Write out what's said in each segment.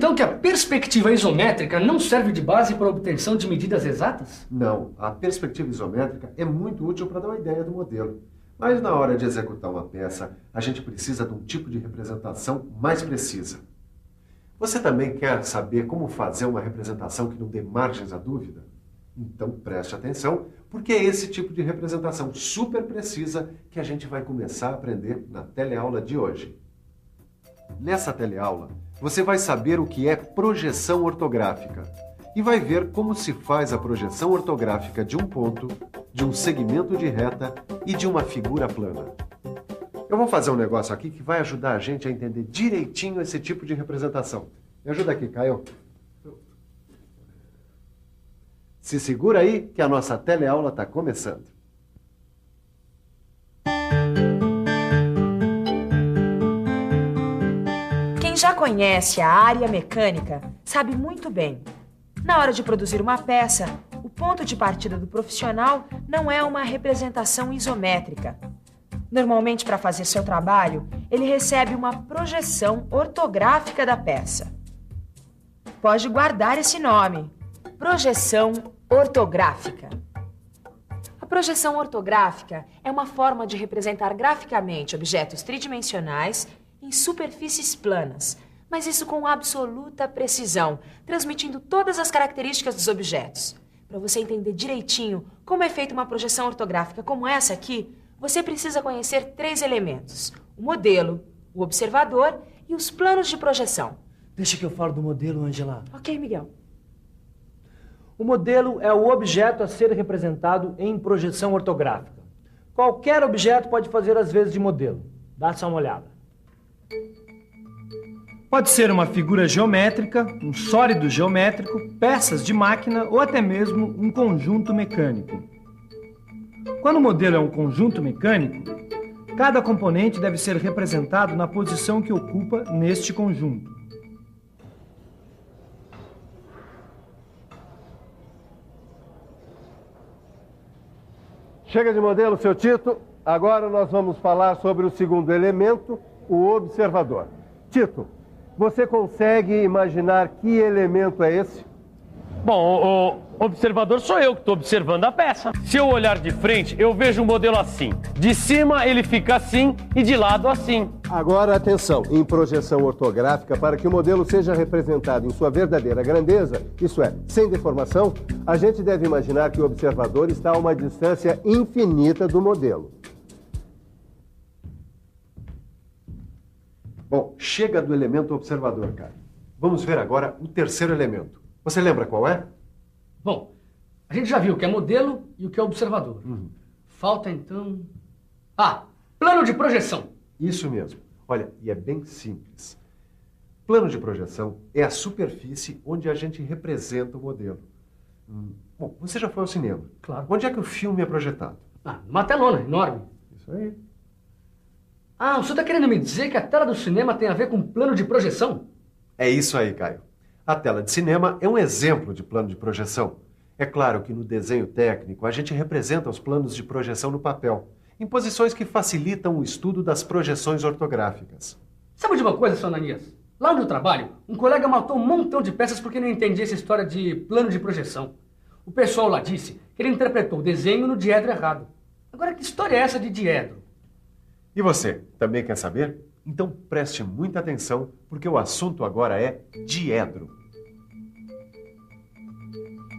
então que a perspectiva isométrica não serve de base para a obtenção de medidas exatas? Não, a perspectiva isométrica é muito útil para dar uma ideia do modelo. Mas na hora de executar uma peça, a gente precisa de um tipo de representação mais precisa. Você também quer saber como fazer uma representação que não dê margens à dúvida? Então preste atenção, porque é esse tipo de representação super precisa que a gente vai começar a aprender na teleaula de hoje. Nessa teleaula, você vai saber o que é projeção ortográfica e vai ver como se faz a projeção ortográfica de um ponto, de um segmento de reta e de uma figura plana. Eu vou fazer um negócio aqui que vai ajudar a gente a entender direitinho esse tipo de representação. Me ajuda aqui, Caio. Se segura aí que a nossa teleaula está começando. Quem já conhece a área mecânica sabe muito bem. Na hora de produzir uma peça, o ponto de partida do profissional não é uma representação isométrica. Normalmente, para fazer seu trabalho, ele recebe uma projeção ortográfica da peça. Pode guardar esse nome: projeção ortográfica. A projeção ortográfica é uma forma de representar graficamente objetos tridimensionais em superfícies planas, mas isso com absoluta precisão, transmitindo todas as características dos objetos. Para você entender direitinho como é feita uma projeção ortográfica como essa aqui, você precisa conhecer 3 elementos: o modelo, o observador e os planos de projeção. Deixa que eu falo do modelo, Angela. Ok, Miguel. O modelo é o objeto a ser representado em projeção ortográfica. Qualquer objeto pode fazer as vezes de modelo. Dá só uma olhada. Pode ser uma figura geométrica, um sólido geométrico, peças de máquina ou até mesmo um conjunto mecânico. Quando o modelo é um conjunto mecânico, cada componente deve ser representado na posição que ocupa neste conjunto. Chega de modelo, seu Tito. Agora nós vamos falar sobre o segundo elemento, o observador. Tito, você consegue imaginar que elemento é esse? Bom, o observador sou eu que estou observando a peça. Se eu olhar de frente, eu vejo um modelo assim. De cima ele fica assim e de lado assim. Agora atenção, em projeção ortográfica, para que o modelo seja representado em sua verdadeira grandeza, isso é, sem deformação, a gente deve imaginar que o observador está a uma distância infinita do modelo. Bom, chega do elemento observador, cara. Vamos ver agora o terceiro elemento. Você lembra qual é? Bom, a gente já viu o que é modelo e o que é observador. Falta então... plano de projeção. Isso mesmo. Olha, e é bem simples. Plano de projeção é a superfície onde a gente representa o modelo. Bom, você já foi ao cinema. Claro. Onde é que o filme é projetado? Numa telona enorme. Isso aí. Você está querendo me dizer que a tela do cinema tem a ver com plano de projeção? É isso aí, Caio. A tela de cinema é um exemplo de plano de projeção. É claro que no desenho técnico a gente representa os planos de projeção no papel, em posições que facilitam o estudo das projeções ortográficas. Sabe de uma coisa, seu Ananias? Lá no trabalho, um colega matou um montão de peças porque não entendia essa história de plano de projeção. O pessoal lá disse que ele interpretou o desenho no diedro errado. Agora, que história é essa de diedro? E você, também quer saber? Então preste muita atenção, porque o assunto agora é diedro.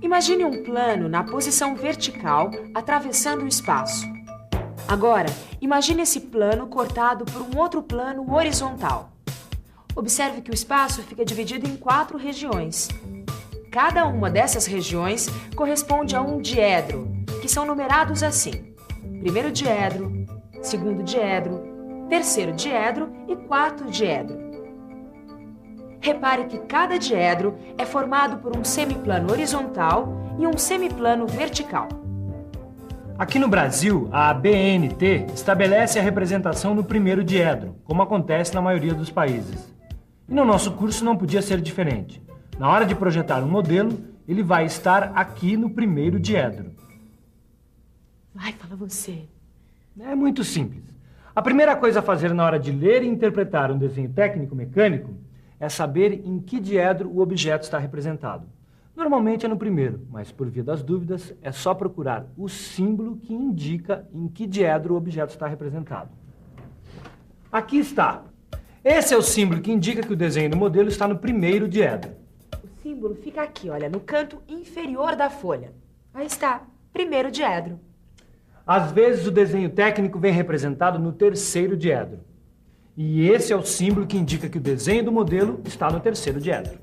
Imagine um plano na posição vertical, atravessando o espaço. Agora, imagine esse plano cortado por um outro plano horizontal. Observe que o espaço fica dividido em 4 regiões. Cada uma dessas regiões corresponde a um diedro, que são numerados assim: primeiro diedro, segundo diedro, terceiro diedro e quarto diedro. Repare que cada diedro é formado por um semiplano horizontal e um semiplano vertical. Aqui no Brasil, a ABNT estabelece a representação no primeiro diedro, como acontece na maioria dos países. E no nosso curso não podia ser diferente. Na hora de projetar um modelo, ele vai estar aqui no primeiro diedro. Vai, fala você. É muito simples. A primeira coisa a fazer na hora de ler e interpretar um desenho técnico-mecânico é saber em que diedro o objeto está representado. Normalmente é no primeiro, mas por via das dúvidas, é só procurar o símbolo que indica em que diedro o objeto está representado. Aqui está. Esse é o símbolo que indica que o desenho do modelo está no primeiro diedro. O símbolo fica aqui, olha, no canto inferior da folha. Aí está, primeiro diedro. Às vezes o desenho técnico vem representado no terceiro diedro. E esse é o símbolo que indica que o desenho do modelo está no terceiro diedro.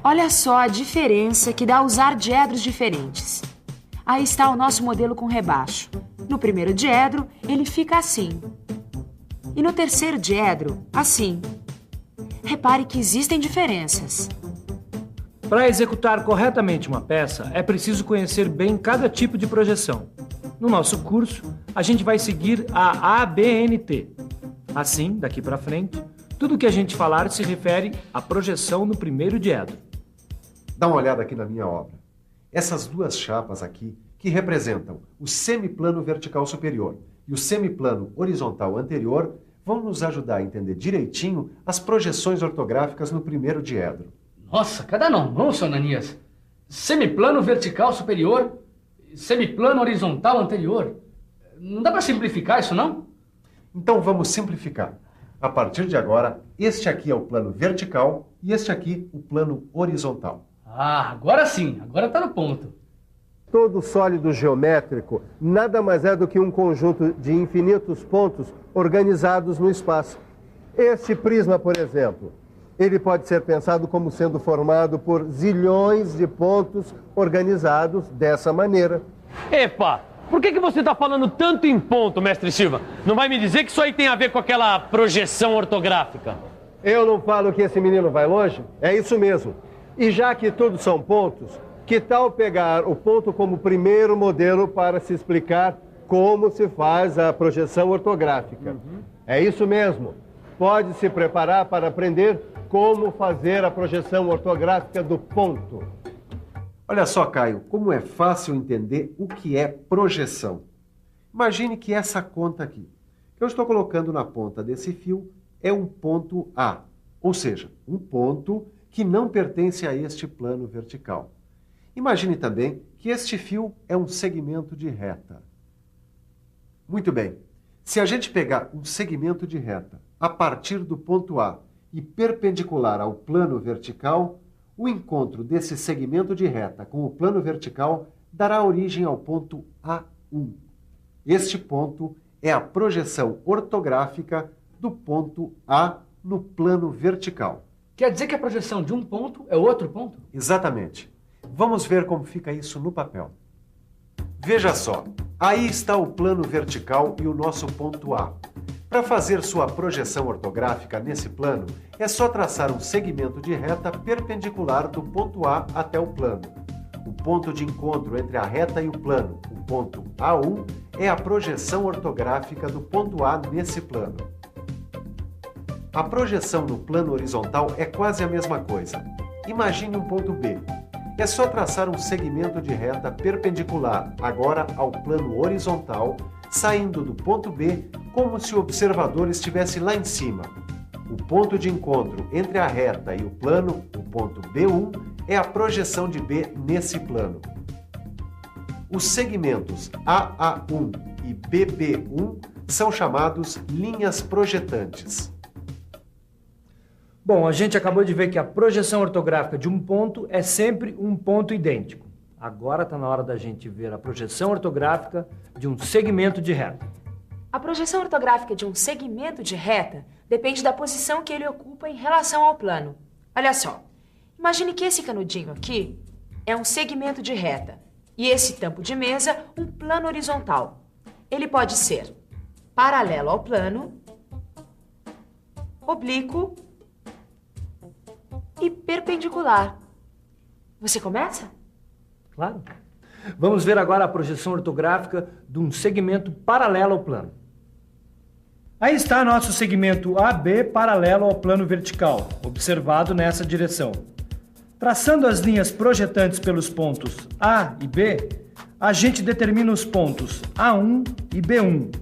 Olha só a diferença que dá usar diedros diferentes. Aí está o nosso modelo com rebaixo. No primeiro diedro, ele fica assim. E no terceiro diedro, assim. Repare que existem diferenças. Para executar corretamente uma peça, é preciso conhecer bem cada tipo de projeção. No nosso curso, a gente vai seguir a ABNT. Assim, daqui para frente, tudo que a gente falar se refere à projeção no primeiro diedro. Dá uma olhada aqui na minha obra. Essas duas chapas aqui, que representam o semiplano vertical superior e o semiplano horizontal anterior, vão nos ajudar a entender direitinho as projeções ortográficas no primeiro diedro. Nossa, cada não, seu Ananias. Semiplano vertical superior, semiplano horizontal anterior. Não dá para simplificar isso, não? Então vamos simplificar. A partir de agora, este aqui é o plano vertical e este aqui o plano horizontal. Ah, agora sim, agora está no ponto. Todo sólido geométrico nada mais é do que um conjunto de infinitos pontos organizados no espaço. Este prisma, por exemplo, ele pode ser pensado como sendo formado por zilhões de pontos organizados dessa maneira. Epa! Por que você está falando tanto em ponto, mestre Silva? Não vai me dizer que isso aí tem a ver com aquela projeção ortográfica? Eu não falo que esse menino vai longe? É isso mesmo. E já que todos são pontos, que tal pegar o ponto como primeiro modelo para se explicar como se faz a projeção ortográfica? É isso mesmo. Pode se preparar para aprender como fazer a projeção ortográfica do ponto. Olha só, Caio, como é fácil entender o que é projeção. Imagine que essa conta aqui, que eu estou colocando na ponta desse fio, é um ponto A, ou seja, um ponto que não pertence a este plano vertical. Imagine também que este fio é um segmento de reta. Muito bem, se a gente pegar um segmento de reta a partir do ponto A e perpendicular ao plano vertical, o encontro desse segmento de reta com o plano vertical dará origem ao ponto A1. Este ponto é a projeção ortográfica do ponto A no plano vertical. Quer dizer que a projeção de um ponto é outro ponto? Exatamente. Vamos ver como fica isso no papel. Veja só, aí está o plano vertical e o nosso ponto A. Para fazer sua projeção ortográfica nesse plano, é só traçar um segmento de reta perpendicular do ponto A até o plano. O ponto de encontro entre a reta e o plano, o ponto A1, é a projeção ortográfica do ponto A nesse plano. A projeção no plano horizontal é quase a mesma coisa. Imagine um ponto B. É só traçar um segmento de reta perpendicular, agora ao plano horizontal, saindo do ponto B como se o observador estivesse lá em cima. O ponto de encontro entre a reta e o plano, o ponto B1, é a projeção de B nesse plano. Os segmentos AA1 e BB1 são chamados linhas projetantes. Bom, a gente acabou de ver que a projeção ortográfica de um ponto é sempre um ponto idêntico. Agora está na hora da gente ver a projeção ortográfica de um segmento de reta. A projeção ortográfica de um segmento de reta depende da posição que ele ocupa em relação ao plano. Olha só, imagine que esse canudinho aqui é um segmento de reta e esse tampo de mesa um plano horizontal. Ele pode ser paralelo ao plano, oblíquo e perpendicular. Você começa? Claro. Vamos ver agora a projeção ortográfica de um segmento paralelo ao plano. Aí está nosso segmento AB paralelo ao plano vertical, observado nessa direção. Traçando as linhas projetantes pelos pontos A e B, a gente determina os pontos A1 e B1.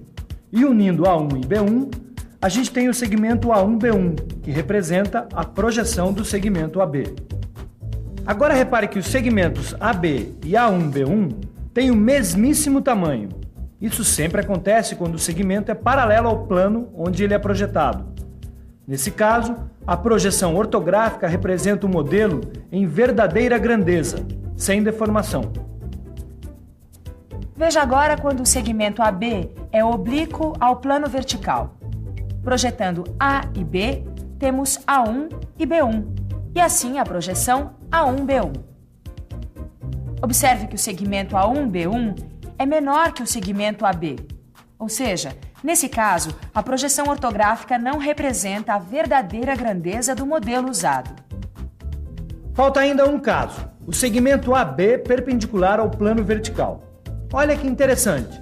E unindo A1 e B1, a gente tem o segmento A1B1, que representa a projeção do segmento AB. Agora repare que os segmentos AB e A1B1 têm o mesmíssimo tamanho. Isso sempre acontece quando o segmento é paralelo ao plano onde ele é projetado. Nesse caso, a projeção ortográfica representa o modelo em verdadeira grandeza, sem deformação. Veja agora quando o segmento AB é oblíquo ao plano vertical. Projetando A e B, temos A1 e B1, e assim a projeção A1B1. Observe que o segmento A1B1 é menor que o segmento AB, ou seja, nesse caso, a projeção ortográfica não representa a verdadeira grandeza do modelo usado. Falta ainda um caso, o segmento AB perpendicular ao plano vertical. Olha que interessante.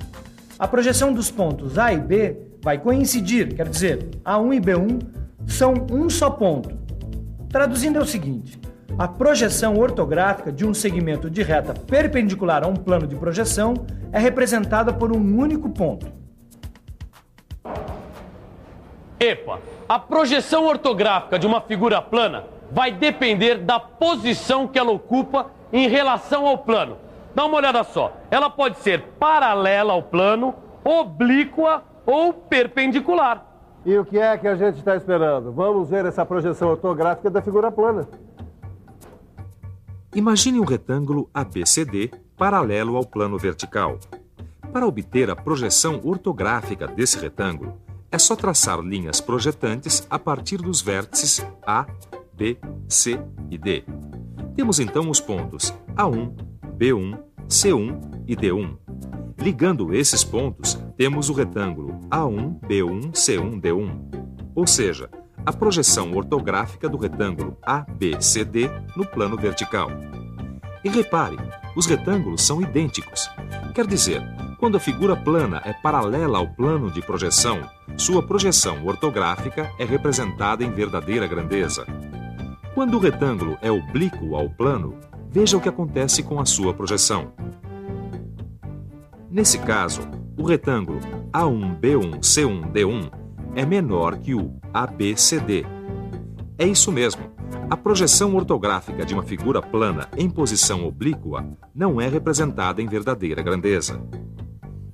A projeção dos pontos A e B vai coincidir, quer dizer, A1 e B1 são um só ponto. Traduzindo é o seguinte: a projeção ortográfica de um segmento de reta perpendicular a um plano de projeção é representada por um único ponto. Epa, a projeção ortográfica de uma figura plana vai depender da posição que ela ocupa em relação ao plano. Dá uma olhada só, ela pode ser paralela ao plano, oblíqua ou perpendicular. E o que é que a gente está esperando? Vamos ver essa projeção ortográfica da figura plana. Imagine um retângulo ABCD paralelo ao plano vertical. Para obter a projeção ortográfica desse retângulo, é só traçar linhas projetantes a partir dos vértices A, B, C e D. Temos então os pontos A1, B1, C1 e D1. Ligando esses pontos, temos o retângulo A1, B1, C1, D1. Ou seja, a projeção ortográfica do retângulo ABCD no plano vertical. E repare, os retângulos são idênticos. Quer dizer, quando a figura plana é paralela ao plano de projeção, sua projeção ortográfica é representada em verdadeira grandeza. Quando o retângulo é oblíquo ao plano, veja o que acontece com a sua projeção. Nesse caso, o retângulo A1, B1, C1, D1 é menor que o ABCD. É isso mesmo. A projeção ortográfica de uma figura plana em posição oblíqua não é representada em verdadeira grandeza.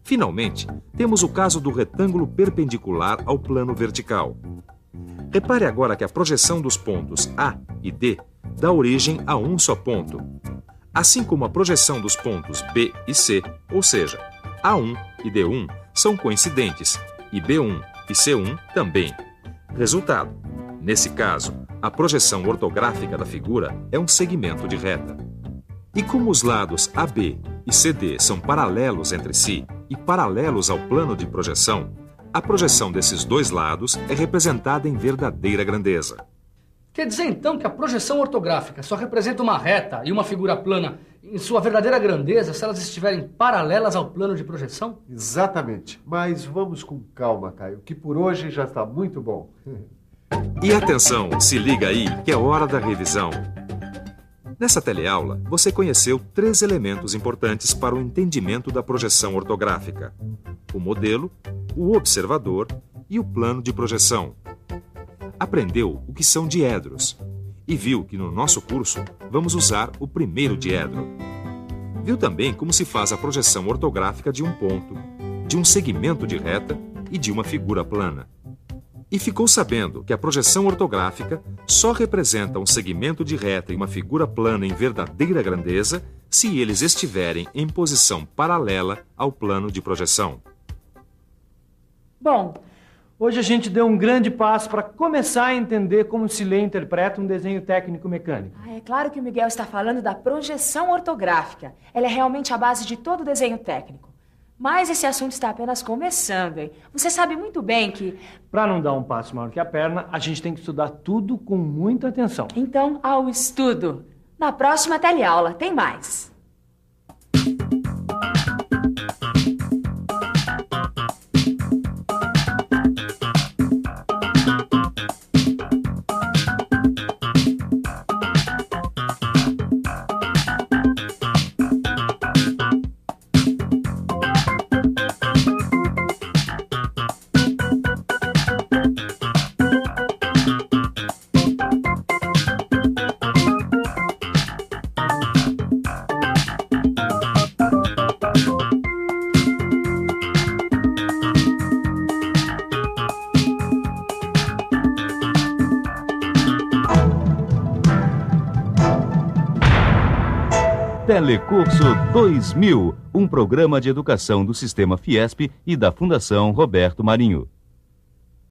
Finalmente, temos o caso do retângulo perpendicular ao plano vertical. Repare agora que a projeção dos pontos A e D dá origem a um só ponto, assim como a projeção dos pontos B e C, ou seja, A1 e D1 são coincidentes e B1 e C1 também. Resultado: nesse caso, a projeção ortográfica da figura é um segmento de reta. E como os lados AB e CD são paralelos entre si e paralelos ao plano de projeção, a projeção desses dois lados é representada em verdadeira grandeza. Quer dizer então que a projeção ortográfica só representa uma reta e uma figura plana em sua verdadeira grandeza se elas estiverem paralelas ao plano de projeção? Exatamente. Mas vamos com calma, Caio, que por hoje já está muito bom. E atenção, se liga aí que é hora da revisão. Nessa teleaula, você conheceu 3 elementos importantes para o entendimento da projeção ortográfica: o modelo, o observador e o plano de projeção. Aprendeu o que são diedros e viu que no nosso curso vamos usar o primeiro diedro. Viu também como se faz a projeção ortográfica de um ponto, de um segmento de reta e de uma figura plana. E ficou sabendo que a projeção ortográfica só representa um segmento de reta e uma figura plana em verdadeira grandeza se eles estiverem em posição paralela ao plano de projeção. Bom, hoje a gente deu um grande passo para começar a entender como se lê e interpreta um desenho técnico mecânico. É claro que o Miguel está falando da projeção ortográfica. Ela é realmente a base de todo desenho técnico. Mas esse assunto está apenas começando, hein? Você sabe muito bem que... Para não dar um passo maior que a perna, a gente tem que estudar tudo com muita atenção. Então, ao estudo. Na próxima teleaula, tem mais. Telecurso 2000, um programa de educação do Sistema Fiesp e da Fundação Roberto Marinho.